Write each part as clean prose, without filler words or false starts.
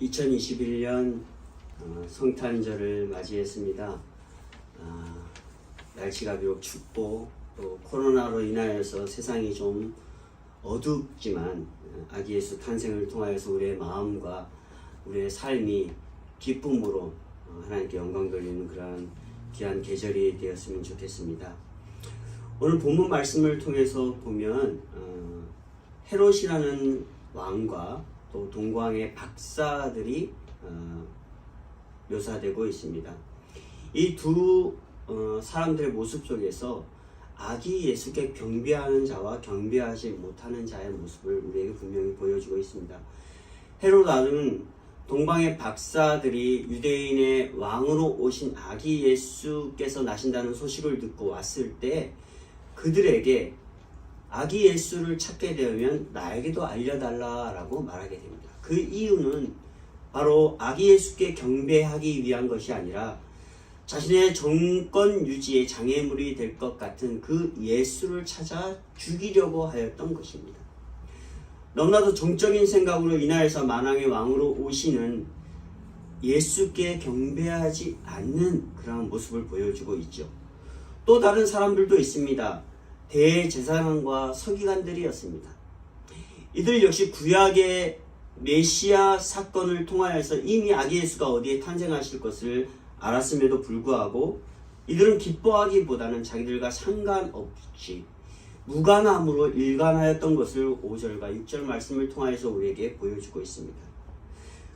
2021년 성탄절을 맞이했습니다. 날씨가 비록 춥고 또 코로나로 인하여서 세상이 좀 어둡지만 아기 예수 탄생을 통하여서 우리의 마음과 우리의 삶이 기쁨으로 하나님께 영광 돌리는 그러한 귀한 계절이 되었으면 좋겠습니다. 오늘 본문 말씀을 통해서 보면 헤롯이라는 왕과 또 동방의 박사들이 묘사되고 있습니다. 이 두 사람들의 모습 속에서 아기 예수께 경배하는 자와 경배하지 못하는 자의 모습을 우리에게 분명히 보여주고 있습니다. 헤롯 왕은 동방의 박사들이 유대인의 왕으로 오신 아기 예수께서 나신다는 소식을 듣고 왔을 때 그들에게 아기 예수를 찾게 되면 나에게도 알려달라라고 말하게 됩니다. 그 이유는 바로 아기 예수께 경배하기 위한 것이 아니라 자신의 정권 유지의 장애물이 될 것 같은 그 예수를 찾아 죽이려고 하였던 것입니다. 너무나도 정적인 생각으로 인하여서 만왕의 왕으로 오시는 예수께 경배하지 않는 그런 모습을 보여주고 있죠. 또 다른 사람들도 있습니다. 대제사장과 서기관들이었습니다. 이들 역시 구약의 메시아 사건을 통하여서 이미 아기 예수가 어디에 탄생하실 것을 알았음에도 불구하고 이들은 기뻐하기보다는 자기들과 상관없이 무관함으로 일관하였던 것을 5절과 6절 말씀을 통하여서 우리에게 보여주고 있습니다.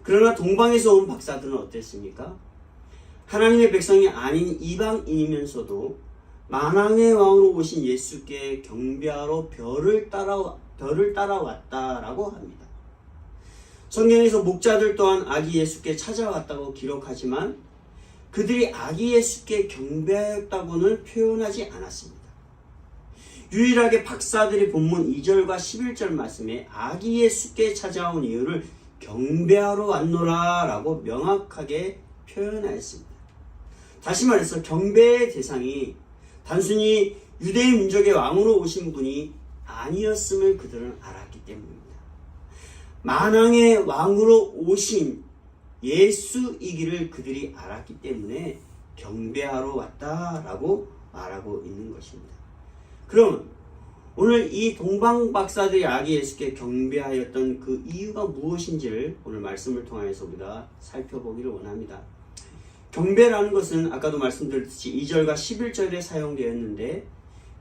그러나 동방에서 온 박사들은 어땠습니까? 하나님의 백성이 아닌 이방인이면서도 만왕의 왕으로 오신 예수께 경배하러 별을 따라왔다라고 합니다. 성경에서 목자들 또한 아기 예수께 찾아왔다고 기록하지만 그들이 아기 예수께 경배하였다고는 표현하지 않았습니다. 유일하게 박사들이 본문 2절과 11절 말씀에 아기 예수께 찾아온 이유를 경배하러 왔노라 라고 명확하게 표현하였습니다. 다시 말해서 경배의 대상이 단순히 유대인 민족의 왕으로 오신 분이 아니었음을 그들은 알았기 때문입니다. 만왕의 왕으로 오신 예수이기를 그들이 알았기 때문에 경배하러 왔다라고 말하고 있는 것입니다. 그럼 오늘 이 동방 박사들이 아기 예수께 경배하였던 그 이유가 무엇인지를 오늘 말씀을 통해서 우리가 살펴보기를 원합니다. 경배라는 것은 아까도 말씀드렸듯이 2절과 11절에 사용되었는데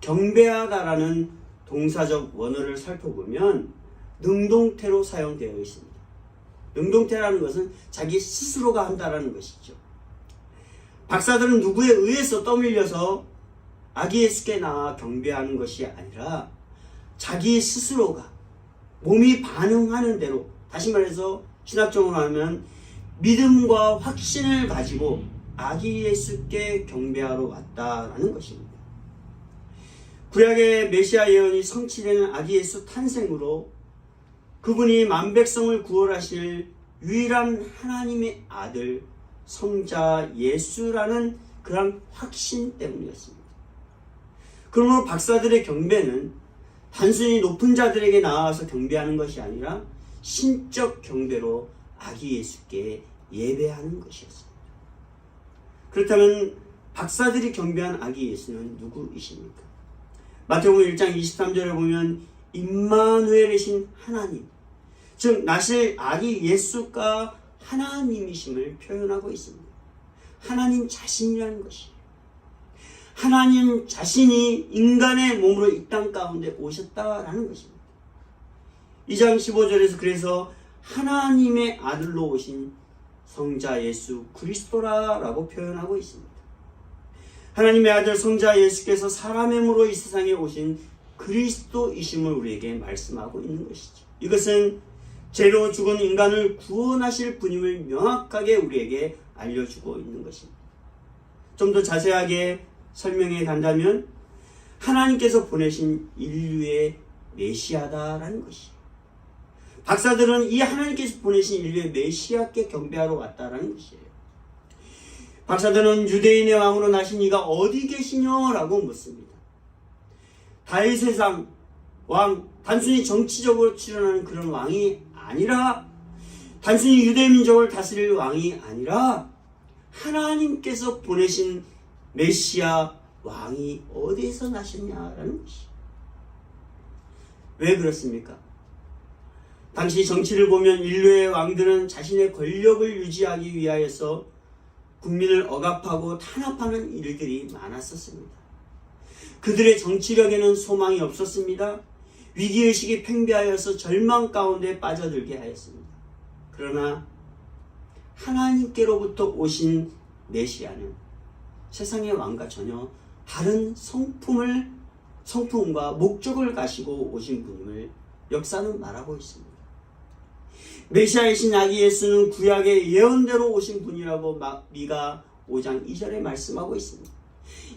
경배하다라는 동사적 원어를 살펴보면 능동태로 사용되어 있습니다. 능동태라는 것은 자기 스스로가 한다라는 것이죠. 박사들은 누구에 의해서 떠밀려서 아기 예수께 나와 경배하는 것이 아니라 자기 스스로가 몸이 반응하는 대로, 다시 말해서 신학적으로 하면 믿음과 확신을 가지고 아기 예수께 경배하러 왔다라는 것입니다. 구약의 메시아 예언이 성취되는 아기 예수 탄생으로 그분이 만백성을 구원하실 유일한 하나님의 아들 성자 예수라는 그런 확신 때문이었습니다. 그러므로 박사들의 경배는 단순히 높은 자들에게 나와서 경배하는 것이 아니라 신적 경배로 아기 예수께 예배하는 것이었습니다. 그렇다면 박사들이 경배한 아기 예수는 누구이십니까? 마태복음 1장 23절에 보면 임마누엘이신 하나님, 즉 나실 아기 예수가 하나님이심을 표현하고 있습니다. 하나님 자신이라는 것이에요. 하나님 자신이 인간의 몸으로 이 땅 가운데 오셨다라는 것입니다. 2장 15절에서 그래서 하나님의 아들로 오신 성자 예수 그리스도라라고 표현하고 있습니다. 하나님의 아들 성자 예수께서 사람의 몸으로 이 세상에 오신 그리스도이심을 우리에게 말씀하고 있는 것이죠. 이것은 죄로 죽은 인간을 구원하실 분임을 명확하게 우리에게 알려주고 있는 것입니다. 좀 더 자세하게 설명해 간다면 하나님께서 보내신 인류의 메시아다라는 것이에요. 박사들은 이 하나님께서 보내신 인류의 메시아께 경배하러 왔다라는 것이에요. 박사들은 유대인의 왕으로 나신 이가 어디 계시냐라고 묻습니다. 다윗의 왕, 단순히 정치적으로 출현하는 그런 왕이 아니라 단순히 유대민족을 다스릴 왕이 아니라 하나님께서 보내신 메시아 왕이 어디에서 나셨냐라는 것이. 왜 그렇습니까? 당시 정치를 보면 인류의 왕들은 자신의 권력을 유지하기 위하여서 국민을 억압하고 탄압하는 일들이 많았었습니다. 그들의 정치력에는 소망이 없었습니다. 위기의식이 팽배하여서 절망 가운데 빠져들게 하였습니다. 그러나 하나님께로부터 오신 메시아는 세상의 왕과 전혀 다른 성품과 목적을 가지고 오신 분임을 역사는 말하고 있습니다. 메시아이신 아기 예수는 구약의 예언대로 오신 분이라고 미가 5장 2절에 말씀하고 있습니다.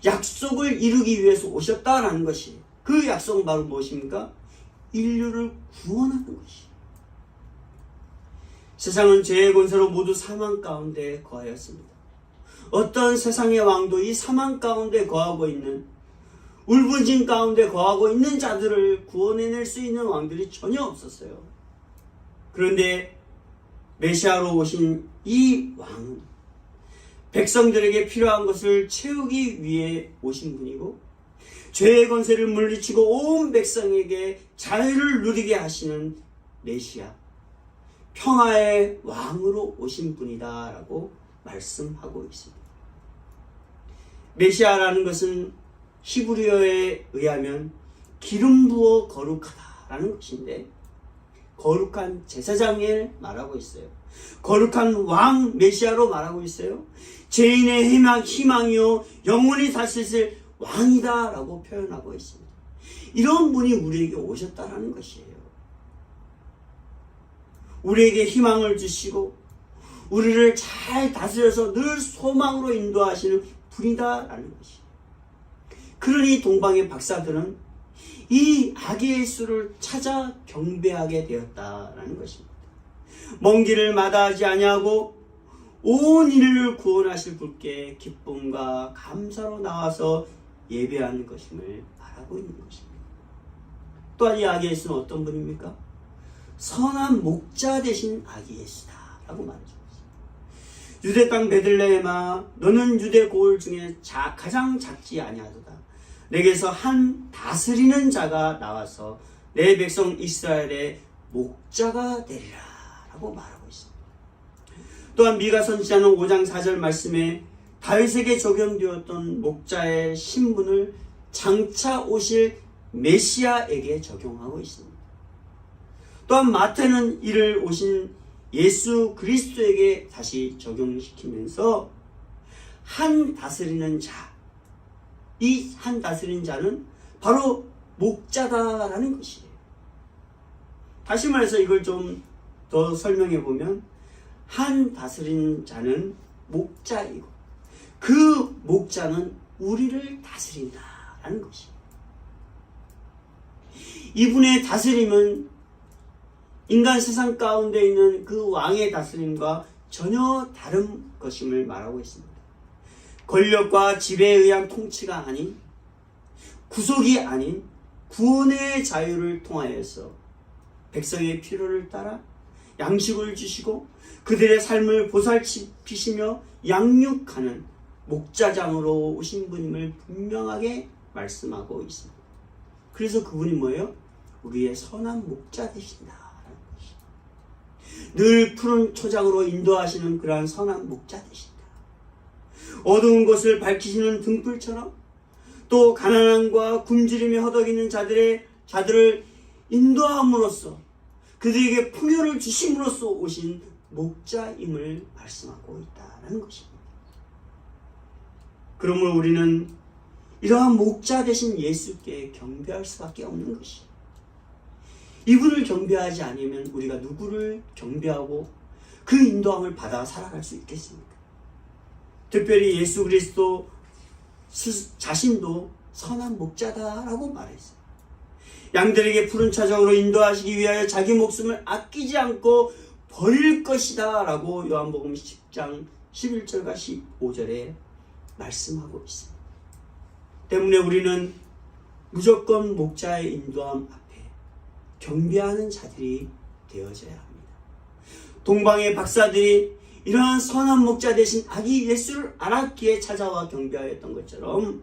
약속을 이루기 위해서 오셨다라는 것이, 그 약속은 바로 무엇입니까? 인류를 구원하는 것이. 세상은 죄의 권세로 모두 사망 가운데 거하였습니다. 어떤 세상의 왕도 이 사망 가운데 거하고 있는, 울부짖는 가운데 거하고 있는 자들을 구원해낼 수 있는 왕들이 전혀 없었어요. 그런데 메시아로 오신 이 왕은 백성들에게 필요한 것을 채우기 위해 오신 분이고, 죄의 권세를 물리치고 온 백성에게 자유를 누리게 하시는 메시아, 평화의 왕으로 오신 분이다라고 말씀하고 있습니다. 메시아라는 것은 히브리어에 의하면 기름 부어 거룩하다라는 것인데, 거룩한 제사장을 말하고 있어요. 거룩한 왕 메시아로 말하고 있어요. 죄인의 희망이요 영원히 다스릴 왕이다 라고 표현하고 있습니다. 이런 분이 우리에게 오셨다라는 것이에요. 우리에게 희망을 주시고 우리를 잘 다스려서 늘 소망으로 인도하시는 분이다라는 것이에요. 그러니 동방의 박사들은 이 아기 예수를 찾아 경배하게 되었다라는 것입니다. 먼 길을 마다하지 아니하고 온 인류를 구원하실 분께 기쁨과 감사로 나와서 예배하는 것임을 말하고 있는 것입니다. 또한 이 아기 예수는 어떤 분입니까? 선한 목자 되신 아기 예수다라고 말하죠. 유대 땅 베들레헴아, 너는 유대 고을 중에 가장 작지 아니하도다. 내게서 한 다스리는 자가 나와서 내 백성 이스라엘의 목자가 되리라 라고 말하고 있습니다. 또한 미가 선지자는 5장 4절 말씀에 다윗에게 적용되었던 목자의 신분을 장차 오실 메시아에게 적용하고 있습니다. 또한 마태는 이를 오신 예수 그리스도에게 다시 적용시키면서 한 다스리는 자, 이 한 다스리는 자는 바로 목자다라는 것이에요. 다시 말해서 이걸 좀 더 설명해 보면, 한 다스리는 자는 목자이고 그 목자는 우리를 다스린다라는 것이에요. 이분의 다스림은 인간 세상 가운데 있는 그 왕의 다스림과 전혀 다른 것임을 말하고 있습니다. 권력과 지배에 의한 통치가 아닌, 구속이 아닌 구원의 자유를 통하여서 백성의 필요를 따라 양식을 주시고 그들의 삶을 보살피시며 양육하는 목자장으로 오신 분임을 분명하게 말씀하고 있습니다. 그래서 그분이 뭐예요? 우리의 선한 목자 되신다라는 것이. 늘 푸른 초장으로 인도하시는 그러한 선한 목자 되신다. 어두운 곳을 밝히시는 등불처럼, 또 가난함과 굶주림에 허덕이는 자들을 인도함으로써 그들에게 풍요를 주심으로써 오신 목자임을 말씀하고 있다는 것입니다. 그러므로 우리는 이러한 목자 되신 예수께 경배할 수밖에 없는 것이에요. 이분을 경배하지 않으면 우리가 누구를 경배하고 그 인도함을 받아 살아갈 수 있겠습니까? 특별히 예수 그리스도 자신도 선한 목자다라고 말했어요. 양들에게 푸른 차적으로 인도하시기 위하여 자기 목숨을 아끼지 않고 버릴 것이다 라고 요한복음 10장 11절과 15절에 말씀하고 있습니다. 때문에 우리는 무조건 목자의 인도함 앞에 경배하는 자들이 되어져야 합니다. 동방의 박사들이 이러한 선한 목자 되신 아기 예수를 알았기에 찾아와 경배하였던 것처럼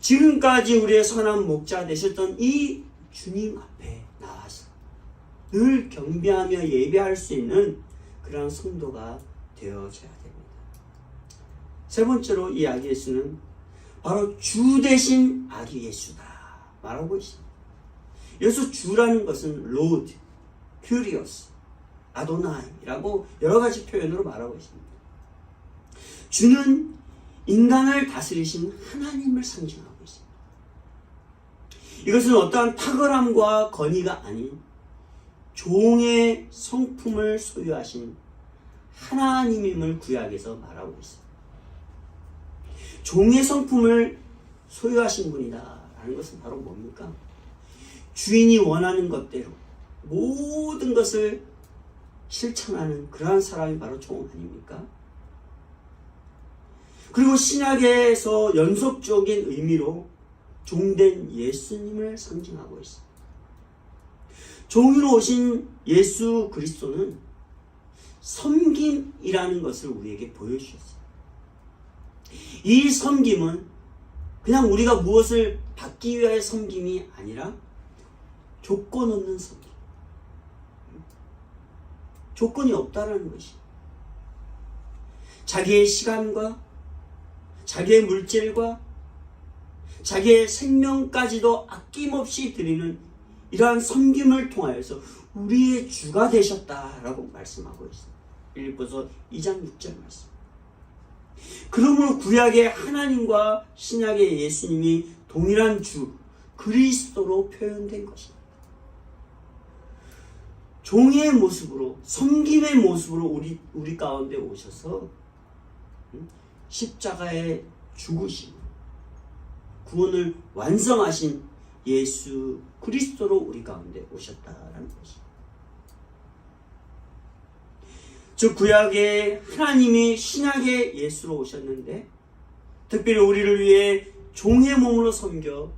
지금까지 우리의 선한 목자 되셨던 이 주님 앞에 나와서 늘 경배하며 예배할 수 있는 그런 성도가 되어져야 됩니다. 세 번째로 이 아기 예수는 바로 주 대신 아기 예수다 말하고 있습니다. 여기서 주라는 것은 로드, 큐리오스, 아도나이라고 여러 가지 표현으로 말하고 있습니다. 주는 인간을 다스리신 하나님을 상징하고 있습니다. 이것은 어떠한 탁월함과 권위가 아닌 종의 성품을 소유하신 하나님임을 구약에서 말하고 있습니다. 종의 성품을 소유하신 분이다라는 것은 바로 뭡니까? 주인이 원하는 것대로 모든 것을 실천하는 그러한 사람이 바로 종 아닙니까? 그리고 신약에서 연속적인 의미로 종된 예수님을 상징하고 있습니다. 종으로 오신 예수 그리스도는 섬김이라는 것을 우리에게 보여주셨어요. 이 섬김은 그냥 우리가 무엇을 받기 위하여 섬김이 아니라 조건 없는 섬김. 조건이 없다라는 것이. 자기의 시간과 자기의 물질과 자기의 생명까지도 아낌없이 드리는 이러한 섬김을 통하여서 우리의 주가 되셨다라고 말씀하고 있습니다. 빌립보서 2장 6절 말씀. 그러므로 구약의 하나님과 신약의 예수님이 동일한 주 그리스도로 표현된 것입니다. 종의 모습으로 섬김의 모습으로 우리 가운데 오셔서 십자가에 죽으신 구원을 완성하신 예수 그리스도로 우리 가운데 오셨다라는 것입니다. 즉 구약의 하나님이 신약의 예수로 오셨는데 특별히 우리를 위해 종의 몸으로 섬겨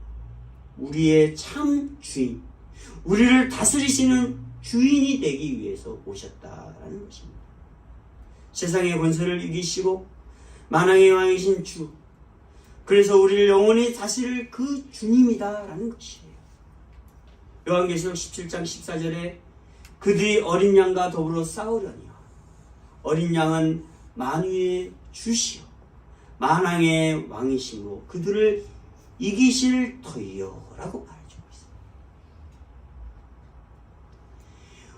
우리의 참 주인, 우리를 다스리시는 주인이 되기 위해서 오셨다라는 것입니다. 세상의 권세를 이기시고 만왕의 왕이신 주, 그래서 우리를 영원히 다스릴 그 주님이다라는 것이에요. 요한계시록 17장 14절에 그들이 어린 양과 더불어 싸우려니와 어린 양은 만유의 주시오 만왕의 왕이시므로 그들을 이기실 터이요 라고 말해주고 있습니다.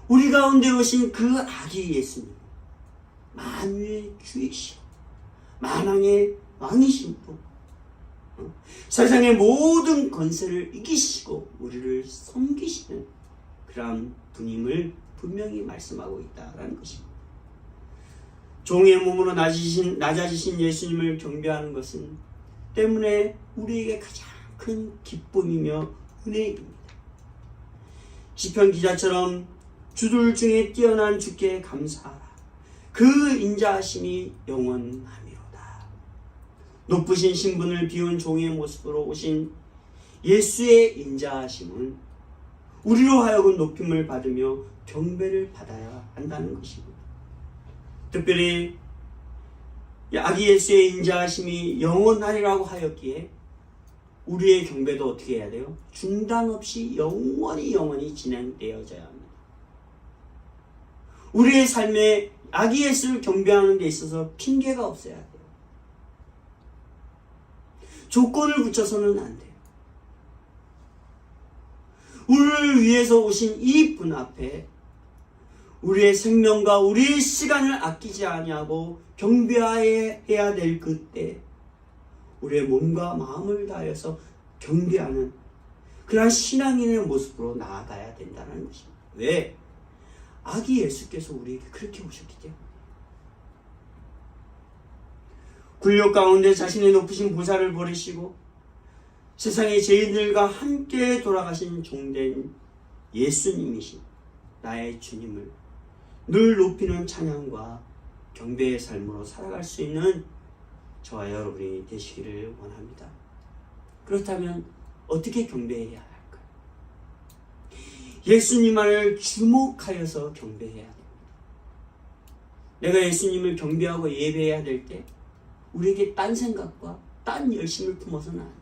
우리 가운데 오신 그 아기 예수님 만유의 주이시오 만왕의 왕이시므로 세상의 모든 권세를 이기시고 우리를 섬기시는 그러한 분임을 분명히 말씀하고 있다라는 것입니다. 종의 몸으로 낮아지신 예수님을 경배하는 것은 때문에 우리에게 가장 큰 기쁨이며 은혜입니다. 시편 기자처럼 주들 중에 뛰어난 주께 감사하라. 그 인자하심이 영원하미로다. 높으신 신분을 비운 종의 모습으로 오신 예수의 인자하심은 우리로 하여금 높임을 받으며 경배를 받아야 한다는 것입니다. 특별히 아기 예수의 인자하심이 영원하리라고 하였기에 우리의 경배도 어떻게 해야 돼요? 중단 없이 영원히 진행되어져야 합니다. 우리의 삶에 아기 예수를 경배하는 데 있어서 핑계가 없어야 돼요. 조건을 붙여서는 안 돼요. 우리를 위해서 오신 이 분 앞에 우리의 생명과 우리의 시간을 아끼지 아니하고 경배해야 될 그때 우리의 몸과 마음을 다해서 경배하는 그러한 신앙인의 모습으로 나아가야 된다는 것입니다. 왜? 아기 예수께서 우리에게 그렇게 오셨기 때문에. 굴욕 가운데 자신의 높으신 보살을 버리시고 세상의 죄인들과 함께 돌아가신 종된 예수님이신 나의 주님을 늘 높이는 찬양과 경배의 삶으로 살아갈 수 있는 저와 여러분이 되시기를 원합니다. 그렇다면 어떻게 경배해야 할까요? 예수님만을 주목하여서 경배해야 됩니다. 내가 예수님을 경배하고 예배해야 될 때 우리에게 딴 생각과 딴 열심을 품어서는 안 돼.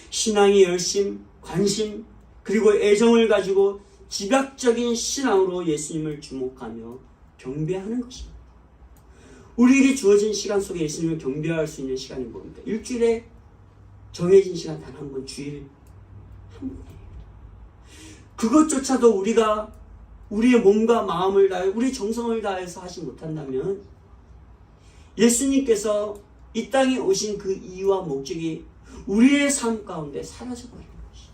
신앙의 열심, 관심, 그리고 애정을 가지고 집약적인 신앙으로 예수님을 주목하며 경배하는 것입니다. 우리에게 주어진 시간 속에 예수님을 경배할 수 있는 시간이 뭡니까? 일주일에 정해진 시간 단 한 번, 주일 한 번이에요. 그것조차도 우리가 우리의 몸과 마음을 다해 우리 정성을 다해서 하지 못한다면 예수님께서 이 땅에 오신 그 이유와 목적이 우리의 삶 가운데 사라져버리는 것이죠.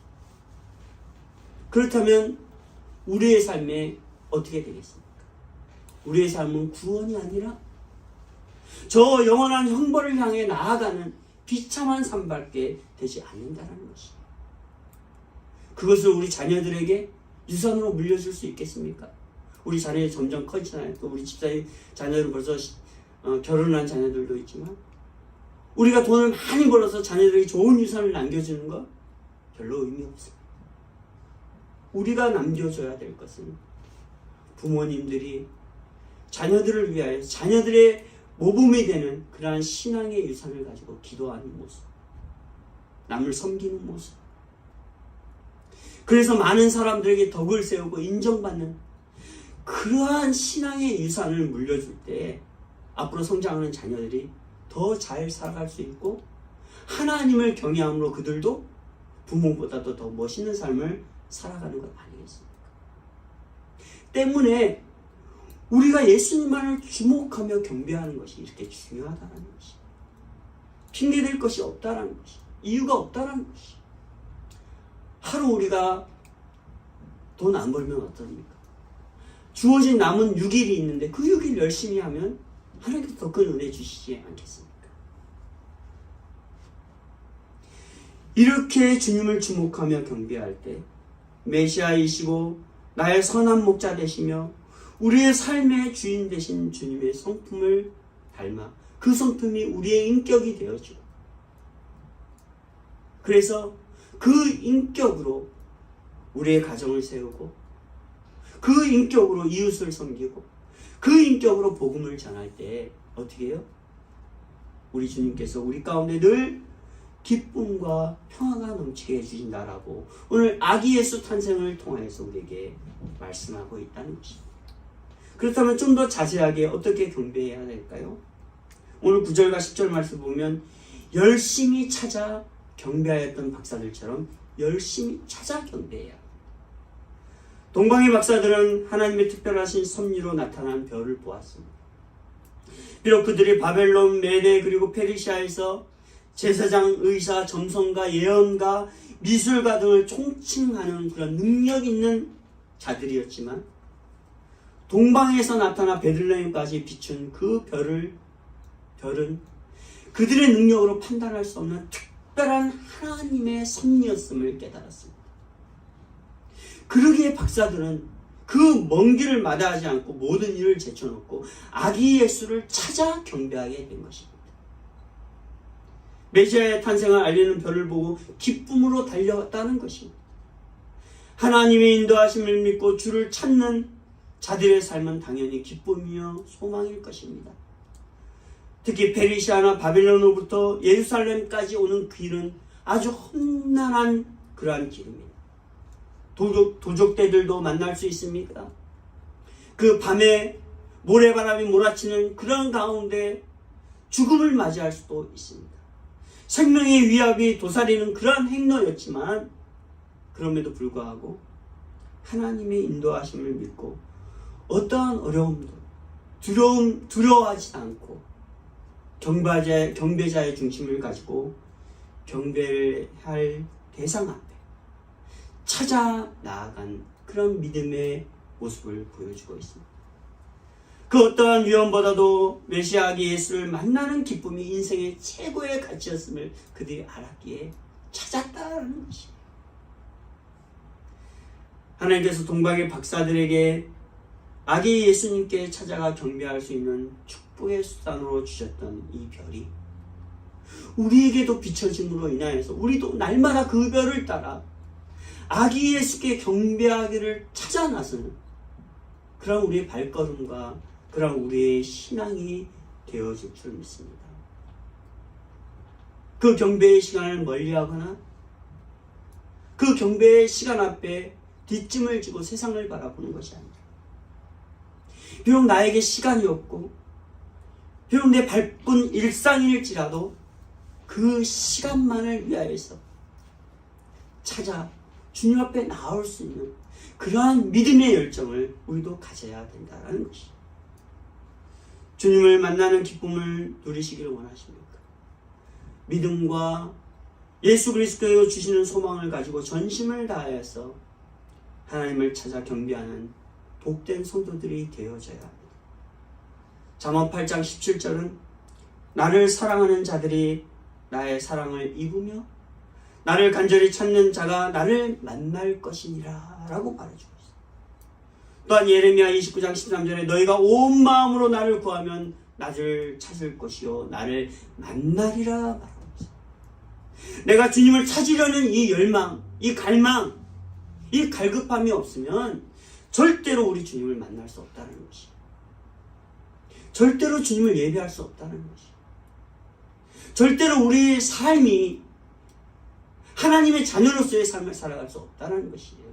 그렇다면 우리의 삶에 어떻게 되겠습니까? 우리의 삶은 구원이 아니라 저 영원한 형벌을 향해 나아가는 비참한 삶밖에 되지 않는다는 것이죠. 그것을 우리 자녀들에게 유산으로 물려줄 수 있겠습니까? 우리 자녀들이 점점 커지잖아요. 또 우리 집사의 자녀들은 벌써 결혼한 자녀들도 있지만 우리가 돈을 많이 벌어서 자녀들에게 좋은 유산을 남겨주는 거 별로 의미 없습니다. 우리가 남겨줘야 될 것은 부모님들이 자녀들을 위하여 자녀들의 모범이 되는 그러한 신앙의 유산을 가지고 기도하는 모습, 남을 섬기는 모습, 그래서 많은 사람들에게 덕을 세우고 인정받는 그러한 신앙의 유산을 물려줄 때 앞으로 성장하는 자녀들이 더 잘 살아갈 수 있고 하나님을 경외함으로 그들도 부모보다도 더 멋있는 삶을 살아가는 것 아니겠습니까? 때문에 우리가 예수님만을 주목하며 경배하는 것이 이렇게 중요하다는 것이, 핑계댈 것이 없다는 것이, 이유가 없다는 것이. 하루 우리가 돈 안 벌면 어떻습니까? 주어진 남은 6일이 있는데 그 6일 열심히 하면 하나님께서 더 큰 은혜 주시지 않겠습니까? 이렇게 주님을 주목하며 경배할 때 메시아이시고 나의 선한 목자 되시며 우리의 삶의 주인 되신 주님의 성품을 닮아 그 성품이 우리의 인격이 되어지고, 그래서 그 인격으로 우리의 가정을 세우고 그 인격으로 이웃을 섬기고 그 인격으로 복음을 전할 때 어떻게 해요? 우리 주님께서 우리 가운데 늘 기쁨과 평화가 넘치게 해주신다라고 오늘 아기 예수 탄생을 통해서 우리에게 말씀하고 있다는 것입니다. 그렇다면 좀 더 자세하게 어떻게 경배해야 될까요? 오늘 9절과 10절 말씀 보면 열심히 찾아 경배하였던 박사들처럼 열심히 찾아 경배해야 합니다. 동방의 박사들은 하나님의 특별하신 섭리로 나타난 별을 보았습니다. 비록 그들이 바벨론, 메대 그리고 페르시아에서 제사장, 의사, 점성가, 예언가, 미술가 등을 총칭하는 그런 능력 있는 자들이었지만 동방에서 나타나 베들레헴까지 비춘 그 별은 그들의 능력으로 판단할 수 없는 특별한 하나님의 섭리였음을 깨달았습니다. 그러기에 박사들은 그 먼 길을 마다하지 않고 모든 일을 제쳐놓고 아기 예수를 찾아 경배하게 된 것입니다. 메시아의 탄생을 알리는 별을 보고 기쁨으로 달려갔다는 것입니다. 하나님의 인도하심을 믿고 주를 찾는 자들의 삶은 당연히 기쁨이며 소망일 것입니다. 특히 페르시아나 바벨론으로부터 예루살렘까지 오는 길은 아주 험난한 그러한 길입니다. 도적대들도 만날 수 있습니다. 그 밤에 모래바람이 몰아치는 그런 가운데 죽음을 맞이할 수도 있습니다. 생명의 위협이 도사리는 그러한 행로였지만 그럼에도 불구하고 하나님의 인도하심을 믿고 어떠한 어려움도 두려워하지 않고 경배자의 중심을 가지고 경배를 할 대상 앞에 찾아 나아간 그런 믿음의 모습을 보여주고 있습니다. 그 어떠한 위험보다도 메시아 아기 예수를 만나는 기쁨이 인생의 최고의 가치였음을 그들이 알았기에 찾았다는 것입니다. 하나님께서 동방의 박사들에게 아기 예수님께 찾아가 경배할 수 있는 축복의 수단으로 주셨던 이 별이 우리에게도 비춰짐으로 인하여서 우리도 날마다 그 별을 따라 아기 예수께 경배하기를 찾아 나서는 그런 우리의 발걸음과 그런 우리의 신앙이 되어질 줄 믿습니다. 그 경배의 시간을 멀리하거나 그 경배의 시간 앞에 뒷짐을 지고 세상을 바라보는 것이 아니라, 비록 나에게 시간이 없고 비록 내 바쁜 일상일지라도 그 시간만을 위하여서 찾아 주님 앞에 나올 수 있는 그러한 믿음의 열정을 우리도 가져야 된다는 것이, 주님을 만나는 기쁨을 누리시기를 원하십니까? 믿음과 예수 그리스도께서 주시는 소망을 가지고 전심을 다하여서 하나님을 찾아 경배하는 복된 성도들이 되어져야 합니다. 잠언 8장 17절은 나를 사랑하는 자들이 나의 사랑을 입으며 나를 간절히 찾는 자가 나를 만날 것이니라 라고 말해주고 있습니다. 또한 예레미야 29장 13절에 너희가 온 마음으로 나를 구하면 나를 찾을 것이요 나를 만나리라 말하고 있습니다. 내가 주님을 찾으려는 이 열망, 이 갈망, 이 갈급함이 없으면 절대로 우리 주님을 만날 수 없다는 것이, 절대로 주님을 예배할 수 없다는 것이, 절대로 우리의 삶이 하나님의 자녀로서의 삶을 살아갈 수 없다는 것이에요.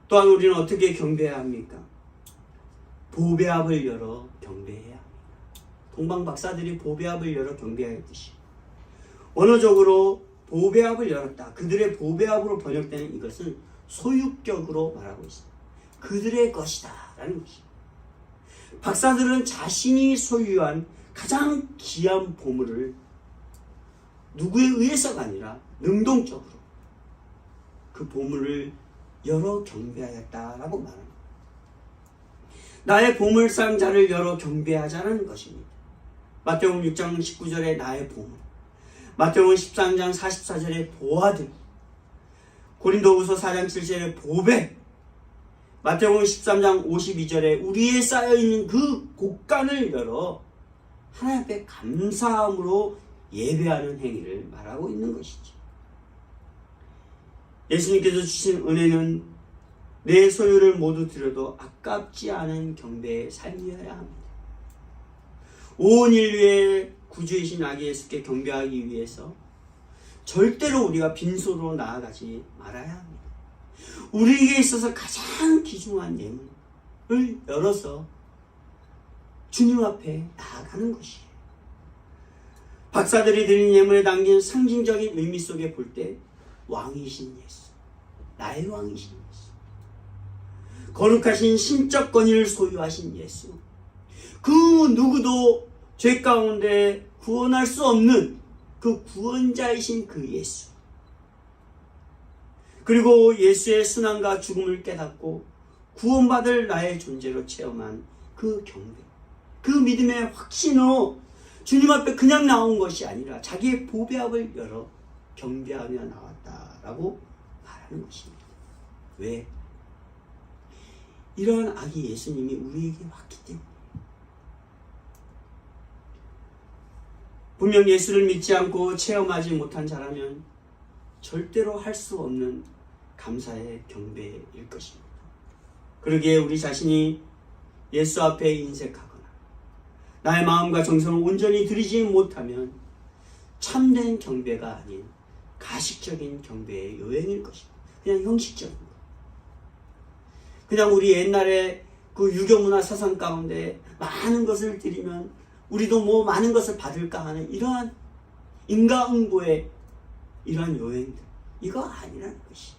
또한 우리는 어떻게 경배해야 합니까? 보배합을 열어 경배해야 합니다. 동방 박사들이 보배합을 열어 경배하였듯이 원어적으로 보배합을 열었다. 그들의 보배합으로 번역되는 이것은 소유격으로 말하고 있습니다. 그들의 것이다 라는 것입니다. 박사들은 자신이 소유한 가장 귀한 보물을 누구에 의해서가 아니라 능동적으로 그 보물을 열어 경배하였다라고 말합니다. 나의 보물상자를 열어 경배하자는 것입니다. 마태복음 6장 19절에 나의 보물, 마태복음 13장 44절에 보아들, 고린도후서 4장 7절에 보배, 마태복음 13장 52절에 우리에 쌓여있는 그 곳간을 열어 하나님 앞에 감사함으로 예배하는 행위를 말하고 있는 것이죠. 예수님께서 주신 은혜는 내 소유를 모두 드려도 아깝지 않은 경배의 삶이어야 합니다. 온 인류의 구주이신 아기 예수께 경배하기 위해서 절대로 우리가 빈손으로 나아가지 말아야 합니다. 우리에게 있어서 가장 귀중한 예물을 열어서 주님 앞에 나아가는 것이에요. 박사들이 드린 예물에 담긴 상징적인 의미 속에 볼 때 왕이신 예수, 나의 왕이신 예수, 거룩하신 신적 권위를 소유하신 예수, 그 누구도 죄 가운데 구원할 수 없는 그 구원자이신 그 예수, 그리고 예수의 순환과 죽음을 깨닫고 구원받을 나의 존재로 체험한 그 경배, 그 믿음의 확신으로 주님 앞에 그냥 나온 것이 아니라 자기의 보배합을 열어 경배하며 나왔다라고 말하는 것입니다. 왜? 이러한 아기 예수님이 우리에게 왔기 때문에. 분명 예수를 믿지 않고 체험하지 못한 자라면 절대로 할 수 없는 감사의 경배일 것입니다. 그러기에 우리 자신이 예수 앞에 인색하거나 나의 마음과 정성을 온전히 드리지 못하면 참된 경배가 아닌 가식적인 경배의 요행일 것입니다. 그냥 형식적인 것. 그냥 우리 옛날에 그 유교문화 사상 가운데 많은 것을 드리면 우리도 뭐 많은 것을 받을까 하는 이러한 인과응보의 이러한 요행들, 이거 아니라는 것이.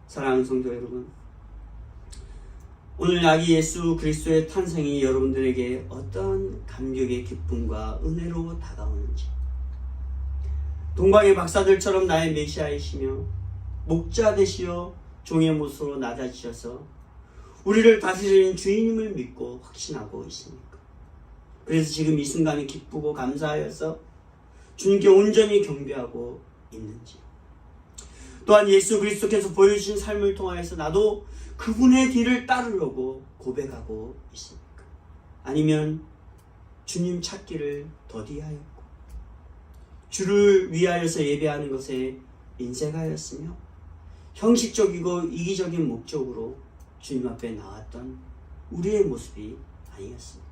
사랑하는 성도 여러분, 오늘 아기 예수 그리스도의 탄생이 여러분들에게 어떤 감격의 기쁨과 은혜로 다가오는지, 동방의 박사들처럼 나의 메시아이시며 목자 되시어 종의 모습으로 낮아지셔서 우리를 다스리는 주인님을 믿고 확신하고 있습니까? 그래서 지금 이 순간이 기쁘고 감사하여서 주님께 온전히 경배하고 있는지, 또한 예수 그리스도께서 보여주신 삶을 통하여서 나도 그분의 뒤를 따르려고 고백하고 있습니까? 아니면 주님 찾기를 더디하였고 주를 위하여서 예배하는 것에 인색하였으며 형식적이고 이기적인 목적으로 주님 앞에 나왔던 우리의 모습이 아니었습니까?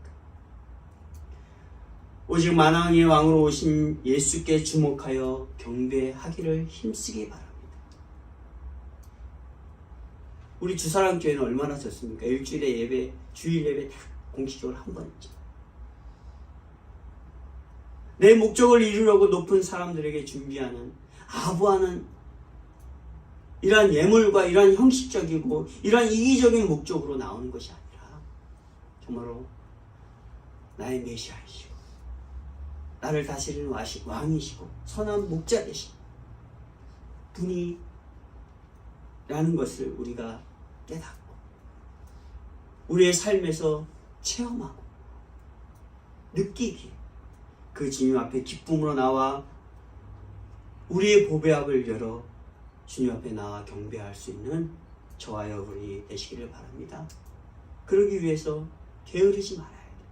오직 만왕의 왕으로 오신 예수께 주목하여 경배하기를 힘쓰기 바랍니다. 우리 주사랑교회는 얼마나 좋습니까? 일주일에 예배, 주일 예배 다 공식적으로 한 번 있죠. 내 목적을 이루려고 높은 사람들에게 준비하는, 아부하는 이러한 예물과 이러한 형식적이고 이러한 이기적인 목적으로 나오는 것이 아니라 정말로 나의 메시아이시고 나를 다스리는 왕이시고 선한 목자 되신 분이 라는 것을 우리가 깨닫고 우리의 삶에서 체험하고 느끼기에 그 주님 앞에 기쁨으로 나와 우리의 보배압을 열어 주님 앞에 나와 경배할 수 있는 저와 여러분이 되시기를 바랍니다. 그러기 위해서 게으르지 말아야 돼요.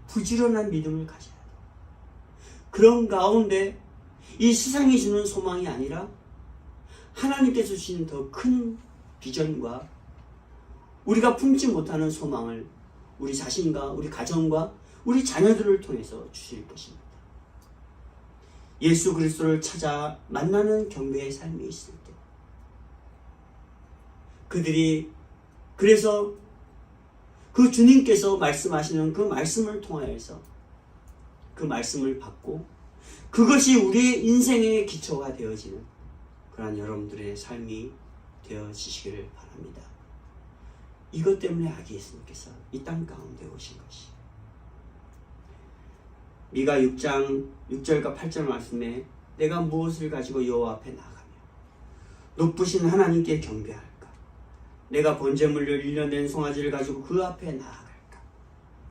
부지런한 믿음을 가져야 돼요. 그런 가운데 이 세상이 주는 소망이 아니라 하나님께서 주시는 더 큰 비전과 우리가 품지 못하는 소망을 우리 자신과 우리 가정과 우리 자녀들을 통해서 주실 것입니다. 예수 그리스도를 찾아 만나는 경배의 삶이 있을 때 그들이 그래서 그 주님께서 말씀하시는 그 말씀을 통하여서 그 말씀을 받고 그것이 우리의 인생의 기초가 되어지는 그러한 여러분들의 삶이 되어지시기를 바랍니다. 이것 때문에 아기 예수님께서 이 땅 가운데 오신 것이 미가 6장 6절과 8절 말씀에 내가 무엇을 가지고 여호와 앞에 나가며 높으신 하나님께 경배할까? 내가 번제물을 1년 된 송아지를 가지고 그 앞에 나아갈까?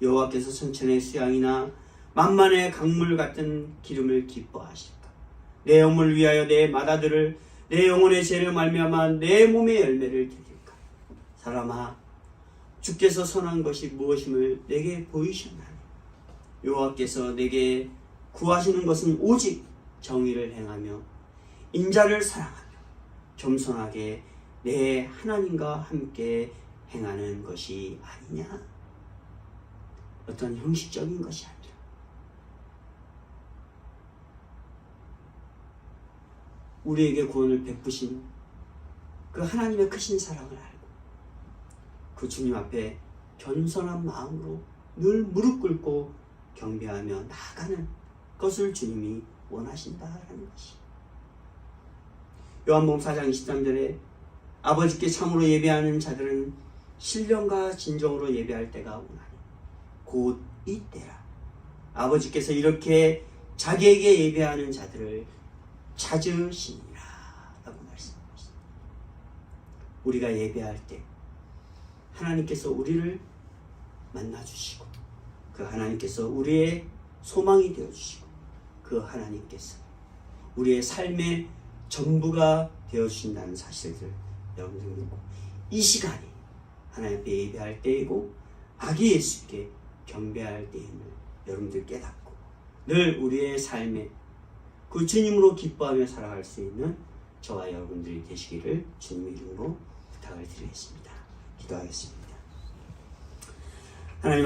여호와께서 천천의 수양이나 만만의 강물 같은 기름을 기뻐하실까? 내 영혼을 위하여 내 맏아들을 내 영혼의 죄를 말미암아 내 몸의 열매를 드릴까? 사람아 주께서 선한 것이 무엇임을 내게 보이셨나니 여호와께서 내게 구하시는 것은 오직 정의를 행하며 인자를 사랑하며 겸손하게 내 하나님과 함께 행하는 것이 아니냐. 어떤 형식적인 것이 아니라 우리에게 구원을 베푸신 그 하나님의 크신 사랑을 알고 그 주님 앞에 겸손한 마음으로 늘 무릎 꿇고 경배하며 나아가는 것을 주님이 원하신다라는 것이. 요한복음 4장 23절에 아버지께 참으로 예배하는 자들은 신령과 진정으로 예배할 때가 오나니 곧 이때라. 아버지께서 이렇게 자기에게 예배하는 자들을 찾으시니라 라고 말씀하십니다. 우리가 예배할 때 하나님께서 우리를 만나주시고 그 하나님께서 우리의 소망이 되어주시고 그 하나님께서 우리의 삶의 전부가 되어주신다는 사실을 여러분들 믿고 이 시간이 하나님 앞에 예배할 때이고 아기 예수께 경배할 때임을 여러분들 깨닫고 늘 우리의 삶에 그 주님으로 기뻐하며 살아갈 수 있는 저와 여러분들이 되시기를 주님의 이름으로 부탁을 드리겠습니다. 기도하겠습니다. 하나님